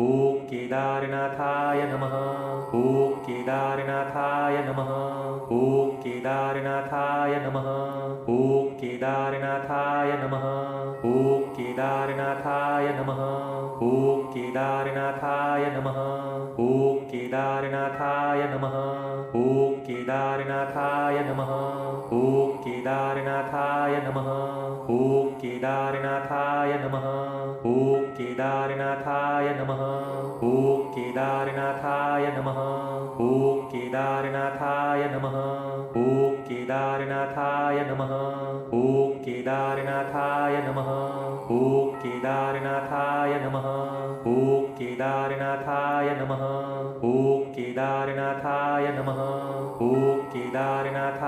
ॐ केदारनाथाय नमः ॐ केदारनाथाय नमः ॐ केदारनाथाय नमः ॐ केदारनाथाय नमः ॐ केदारनाथाय नमः ॐ केदारनाथाय नमः ॐ केदारनाथाय नमः ॐ केदारनाथाय नमः ॐ केदारनाथाय नमः ॐ केदारनाथाय नमः ॐ केदारनाथाय नमः ॐ केदारनाथाय नमः ॐ केदारनाथाय नमः ॐ केदारनाथाय नमः ॐ केदारनाथाय नमः ॐ केदारनाथाय नमः ॐ केदारनाथाय नमः ॐ केदारनाथाय नमः ॐ केदारनाथाय